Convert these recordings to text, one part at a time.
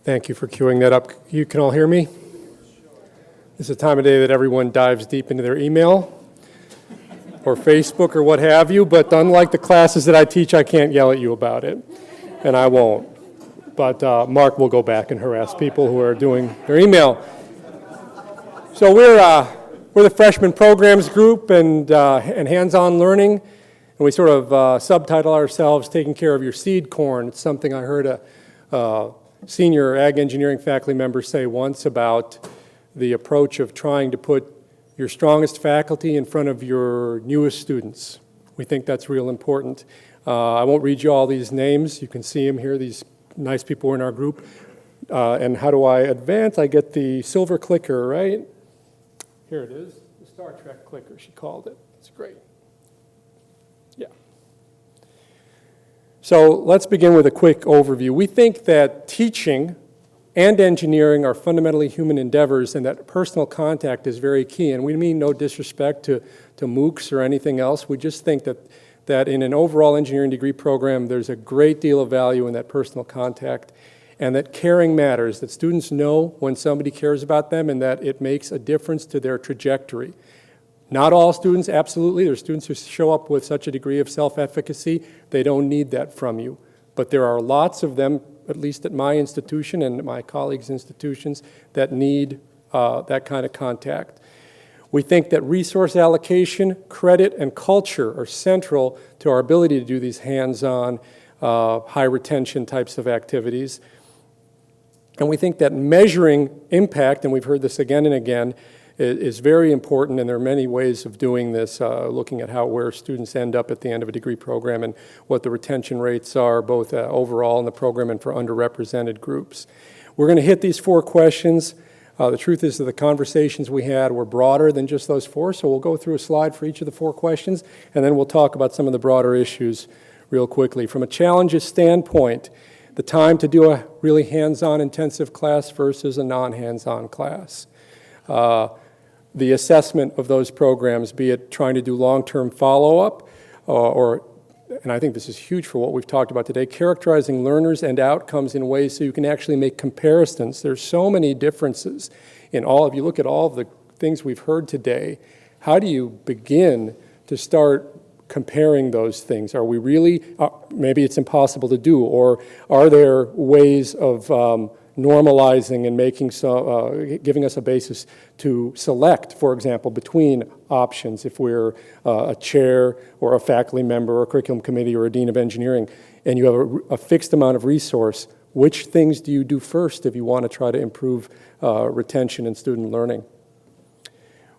Thank you for queuing that up. You can all hear me? It's a time of day that everyone dives deep into their email or Facebook or what have you, but unlike the classes that I teach, I can't yell at you about it, and I won't. But Mark will go back and harass people who are doing their email. So we're the freshman programs group and hands-on learning, and we sort of subtitle ourselves "Taking Care of Your Seed Corn." It's something I heard a senior ag engineering faculty member say once about the approach of trying to put your strongest faculty in front of your newest students. We think that's real important. I won't read you all these names. You can see them here, these nice people in our group. And how do I advance? I get the silver clicker, right? Here it is, the Star Trek clicker, she called it. It's great. Yeah. So let's begin with a quick overview. We think that teaching and engineering are fundamentally human endeavors, and that personal contact is very key. And we mean no disrespect to MOOCs or anything else. We just think that in an overall engineering degree program, there's a great deal of value in that personal contact, and that caring matters, that students know when somebody cares about them and that it makes a difference to their trajectory. Not all students, absolutely. There's students who show up with such a degree of self-efficacy, they don't need that from you. But there are lots of them, at least at my institution and my colleagues' institutions, that need that kind of contact. We think that resource allocation, credit, and culture are central to our ability to do these hands-on, high retention types of activities. And we think that measuring impact, and we've heard this again and again, is very important, and there are many ways of doing this, looking at where students end up at the end of a degree program and what the retention rates are, both overall in the program and for underrepresented groups. We're going to hit these 4 questions. The truth is that the conversations we had were broader than just those 4, so we'll go through a slide for each of the 4 questions, and then we'll talk about some of the broader issues real quickly. From a challenges standpoint, the time to do a really hands-on intensive class versus a non-hands-on class. The assessment of those programs, be it trying to do long-term follow-up and I think this is huge for what we've talked about today, characterizing learners and outcomes in ways so you can actually make comparisons. There's so many differences in if you look at all of the things we've heard today, how do you begin to start comparing those things? Are we really, maybe it's impossible to do, or are there ways of normalizing and making giving us a basis to select, for example, between options if we're a chair or a faculty member or a curriculum committee or a dean of engineering, and you have a fixed amount of resource, which things do you do first if you want to try to improve retention and student learning?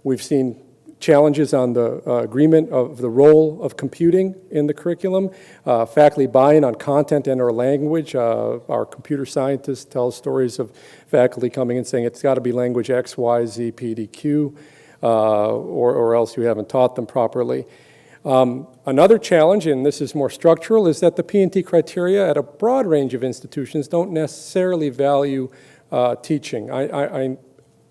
We've seen challenges on the agreement of the role of computing in the curriculum, faculty buy-in on content and or language. Our computer scientists tell stories of faculty coming and saying it's got to be language X, Y, Z, P, D, Q, or else you haven't taught them properly. Another challenge, and this is more structural, is that the P&T criteria at a broad range of institutions don't necessarily value teaching.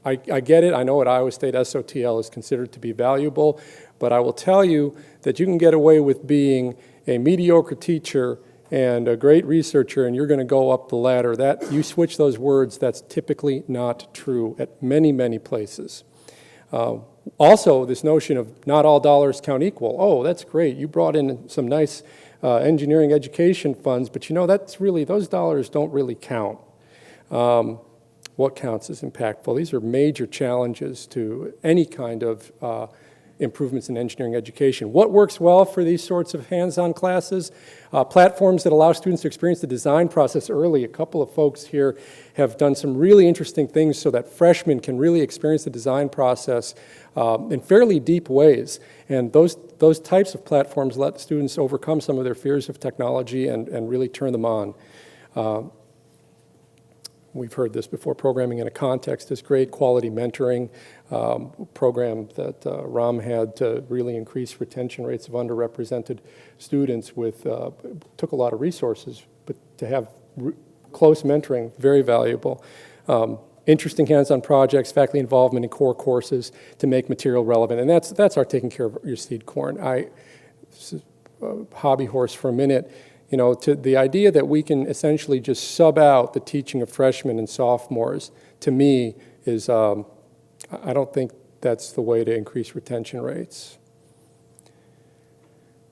I get it. I know at Iowa State SOTL is considered to be valuable, but I will tell you that you can get away with being a mediocre teacher and a great researcher, and you're going to go up the ladder. That you switch those words, that's typically not true at many, many places. Also, this notion of not all dollars count equal. Oh, that's great. You brought in some nice engineering education funds, but you know, that's really, those dollars don't really count. What counts as impactful? These are major challenges to any kind of improvements in engineering education. What works well for these sorts of hands-on classes? Platforms that allow students to experience the design process early. A couple of folks here have done some really interesting things so that freshmen can really experience the design process in fairly deep ways. And those types of platforms let students overcome some of their fears of technology and really turn them on. We've heard this before, programming in a context is great. Quality mentoring program that Ram had to really increase retention rates of underrepresented students took a lot of resources, but to have close mentoring, very valuable. Interesting hands-on projects, faculty involvement in core courses to make material relevant, and that's our taking care of your seed corn. This is a hobby horse for a minute. To the idea that we can essentially just sub out the teaching of freshmen and sophomores, to me, is, I don't think that's the way to increase retention rates.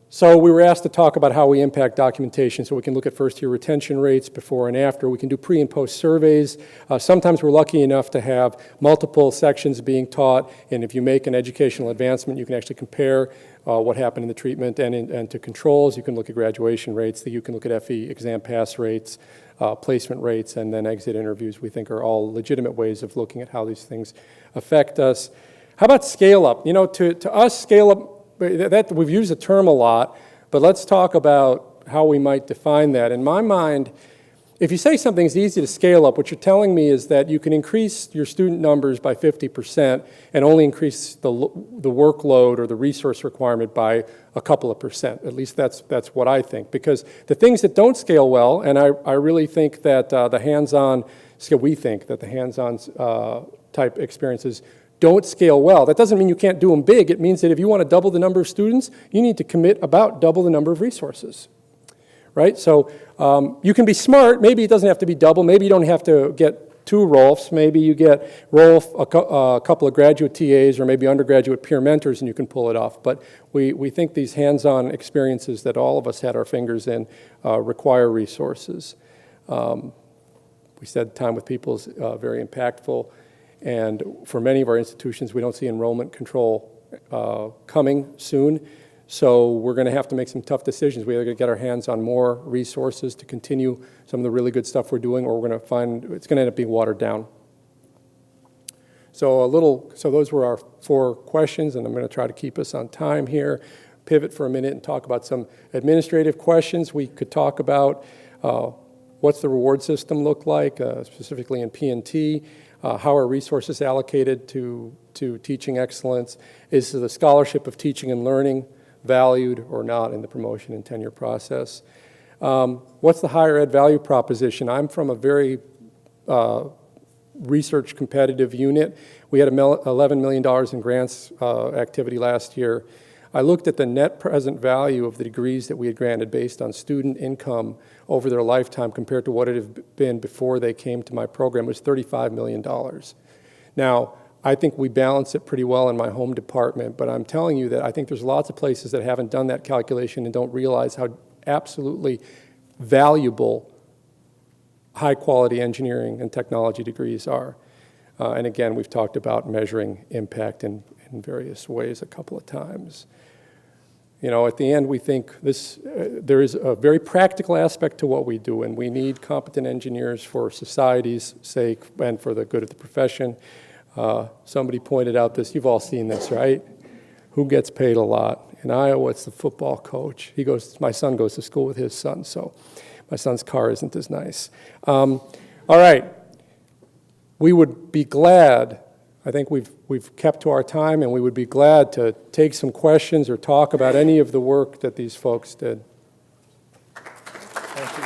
So we were asked to talk about how we impact documentation, so we can look at first-year retention rates before and after. We can do pre- and post surveys. Sometimes we're lucky enough to have multiple sections being taught, and if you make an educational advancement, you can actually compare what happened in the treatment and to controls. You can look at graduation rates. You can look at FE exam pass rates, placement rates, and then exit interviews. We think are all legitimate ways of looking at how these things affect us. How about scale up? To us, scale up, that we've used the term a lot, but let's talk about how we might define that. In my mind, if you say something's easy to scale up, what you're telling me is that you can increase your student numbers by 50% and only increase the workload or the resource requirement by a couple of percent. At least that's what I think. Because the things that don't scale well, and I really think that the hands-on type experiences don't scale well. That doesn't mean you can't do them big. It means that if you want to double the number of students, you need to commit about double the number of resources, right? So you can be smart. Maybe it doesn't have to be double. Maybe you don't have to get 2 Rolfs. Maybe you get Rolf, a couple of graduate TAs, or maybe undergraduate peer mentors, and you can pull it off. But we think these hands-on experiences that all of us had our fingers in require resources. We said time with people is very impactful. And for many of our institutions, we don't see enrollment control coming soon. So we're going to have to make some tough decisions. We either get our hands on more resources to continue some of the really good stuff we're doing, or we're going to find it's going to end up being watered down. So those were our 4 questions, and I'm going to try to keep us on time here. Pivot for a minute and talk about some administrative questions. We could talk about what's the reward system look like, specifically in P&T. How are resources allocated to teaching excellence? Is the scholarship of teaching and learning valued or not in the promotion and tenure process? What's the higher ed value proposition? I'm from a very research competitive unit. We had $11 million in grants activity last year. I looked at the net present value of the degrees that we had granted based on student income over their lifetime compared to what it had been before they came to my program. It was $35 million. Now, I think we balance it pretty well in my home department, but I'm telling you that I think there's lots of places that haven't done that calculation and don't realize how absolutely valuable high-quality engineering and technology degrees are. And again, we've talked about measuring impact in various ways a couple of times. At the end, we think there is a very practical aspect to what we do, and we need competent engineers for society's sake and for the good of the profession. Somebody pointed out this, you've all seen this, right? Who gets paid a lot? In Iowa, it's the football coach. My son goes to school with his son, so my son's car isn't as nice. All right, we would be glad, I think we've kept to our time, and we would be glad to take some questions or talk about any of the work that these folks did. Thank you.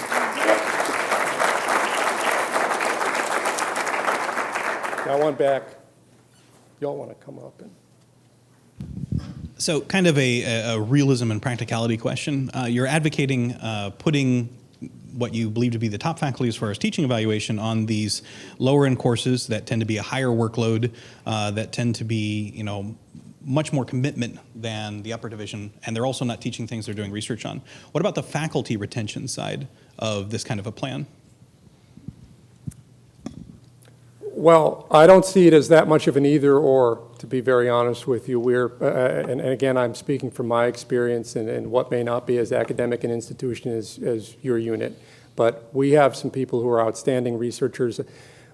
Now one back. Y'all want to come up and... So kind of a realism and practicality question. You're advocating putting what you believe to be the top faculty as far as teaching evaluation on these lower end courses that tend to be a higher workload, that tend to be, much more commitment than the upper division, and they're also not teaching things they're doing research on. What about the faculty retention side of this kind of a plan? Well, I don't see it as that much of an either or, to be very honest with you. And again, I'm speaking from my experience and what may not be as academic an institution as your unit. But we have some people who are outstanding researchers. A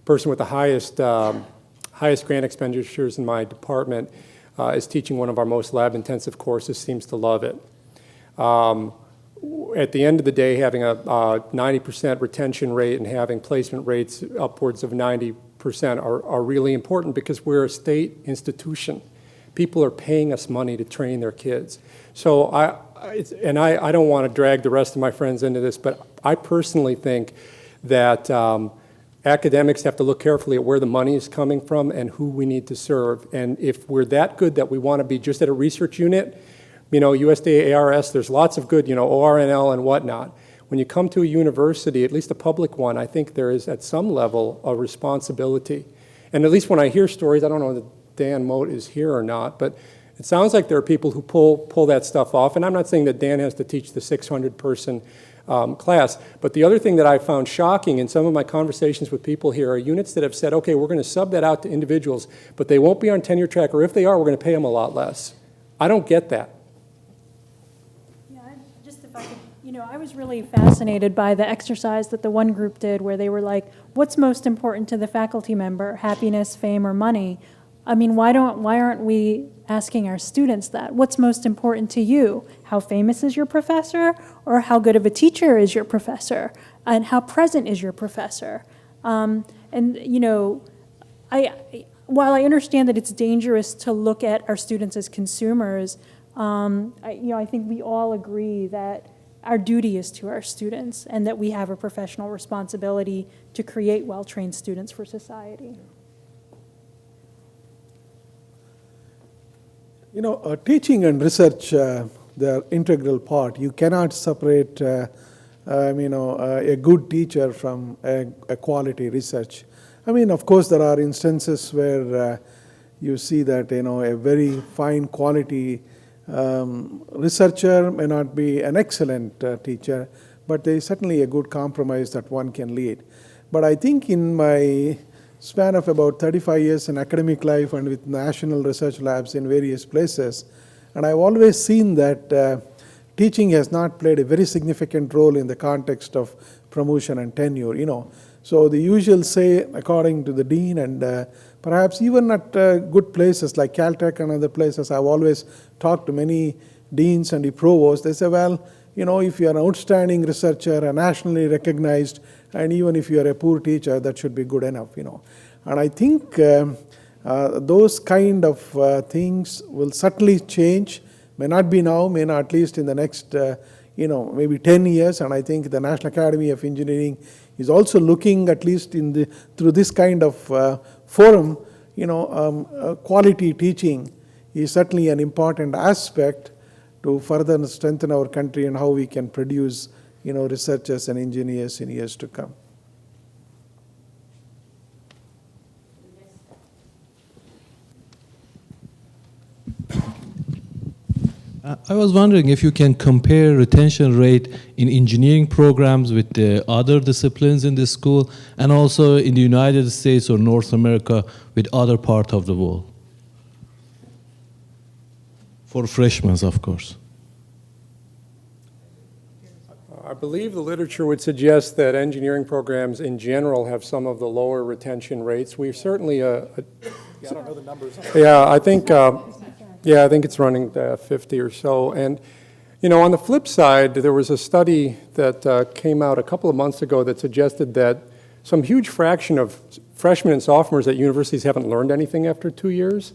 person with the highest grant expenditures in my department is teaching one of our most lab-intensive courses, seems to love it. At the end of the day, having a 90% retention rate and having placement rates upwards of 90% are really important because we're a state institution. People are paying us money to train their kids. So I don't want to drag the rest of my friends into this, but I personally think that academics have to look carefully at where the money is coming from and who we need to serve. And if we're that good that we want to be just at a research unit, USDA, ARS, there's lots of good, ORNL and whatnot. when you come to a university, at least a public one, I think there is at some level a responsibility. And at least when I hear stories, I don't know if Dan Moat is here or not, but it sounds like there are people who pull that stuff off. And I'm not saying that Dan has to teach the 600-person class, but the other thing that I found shocking in some of my conversations with people here are units that have said, okay, we're going to sub that out to individuals, but they won't be on tenure track, or if they are, we're going to pay them a lot less. I don't get that. Yeah, just if I could, I was really fascinated by the exercise that the one group did where they were like, what's most important to the faculty member, happiness, fame, or money? I mean, why aren't we asking our students that? What's most important to you? How famous is your professor? Or how good of a teacher is your professor? And how present is your professor? While I understand that it's dangerous to look at our students as consumers, I think we all agree that our duty is to our students and that we have a professional responsibility to create well-trained students for society. Teaching and research, they're integral part. You cannot separate, a good teacher from a quality research. I mean, of course, there are instances where you see that, a very fine quality researcher may not be an excellent teacher, but there is certainly a good compromise that one can lead. But I think in my span of about 35 years in academic life and with national research labs in various places, and I've always seen that teaching has not played a very significant role in the context of promotion and tenure. So the usual say, according to the dean, and perhaps even at good places like Caltech and other places, I've always talked to many deans and the provosts. They say, well, if you're an outstanding researcher, and nationally recognized, and even if you're a poor teacher, that should be good enough. And I think those kind of things will certainly change. May not be now, may not at least in the next, maybe 10 years. And I think the National Academy of Engineering is also looking, at least through this kind of forum, quality teaching is certainly an important aspect to further strengthen our country and how we can produce, researchers and engineers in years to come. I was wondering if you can compare retention rate in engineering programs with the other disciplines in the school, and also in the United States or North America with other parts of the world. For freshmen, of course. I believe the literature would suggest that engineering programs in general have some of the lower retention rates. We certainly, I don't know the numbers. yeah, I think it's running 50 or so. And, on the flip side, there was a study that came out a couple of months ago that suggested that some huge fraction of freshmen and sophomores at universities haven't learned anything after 2 years.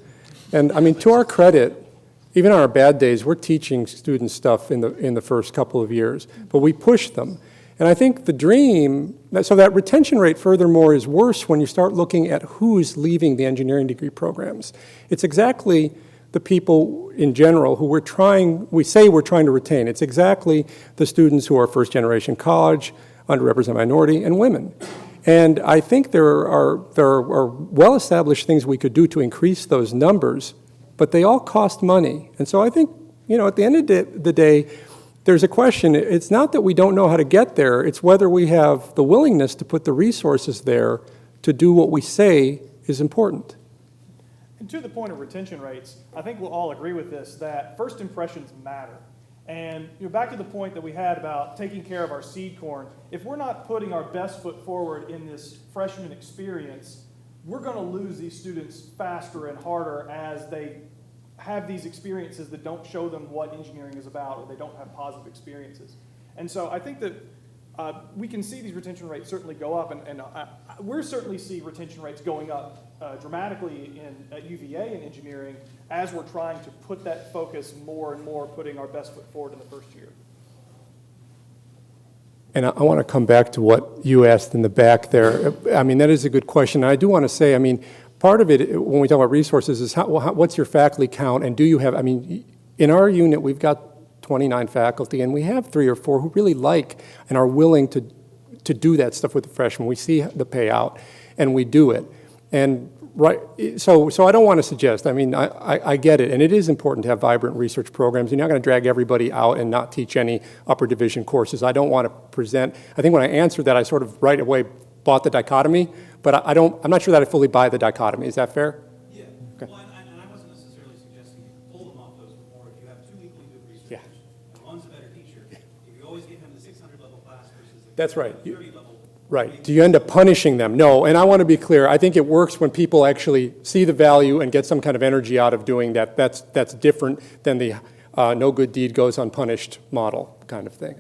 And, I mean, to our credit, even on our bad days, we're teaching students stuff in the first couple of years, but we push them. And I think the dream, so that retention rate furthermore is worse when you start looking at who's leaving the engineering degree programs. It's exactly the people in general who we say we're trying to retain. It's exactly the students who are first generation college, underrepresented minority, and women. And I think there are well-established things we could do to increase those numbers, but they all cost money. And so I think, at the end of the day, there's a question. It's not that we don't know how to get there. It's whether we have the willingness to put the resources there to do what we say is important. And to the point of retention rates, I think we'll all agree with this, that first impressions matter. And back to the point that we had about taking care of our seed corn, if we're not putting our best foot forward in this freshman experience, we're going to lose these students faster and harder as they have these experiences that don't show them what engineering is about, or they don't have positive experiences. And so I think that we can see these retention rates certainly go up, and we certainly see retention rates going up dramatically at UVA in engineering as we're trying to put that focus more and more, putting our best foot forward in the first year. And I want to come back to what you asked in the back there. I mean, that is a good question. And I do want to say, I mean, part of it, when we talk about resources, is what's your faculty count, and do you have, I mean, in our unit, we've got 29 faculty, and we have 3 or 4 who really like and are willing to do that stuff with the freshmen. We see the payout, and we do it. And so I don't want to suggest, I mean, I get it, and it is important to have vibrant research programs. You're not going to drag everybody out and not teach any upper division courses. I don't want to present, I think when I answered that, I sort of right away bought the dichotomy, but I'm not sure that I fully buy the dichotomy. Is that fair? Yeah. Okay. Well, and I wasn't necessarily suggesting you pull them off those before. If you have 2 equally good researchers, Yeah. and one's a better teacher, if you always give him the 600 level class versus the That's right. 30 level. Right. Do you end up punishing them? No. And I want to be clear. I think it works when people actually see the value and get some kind of energy out of doing that. That's different than the no good deed goes unpunished model kind of thing.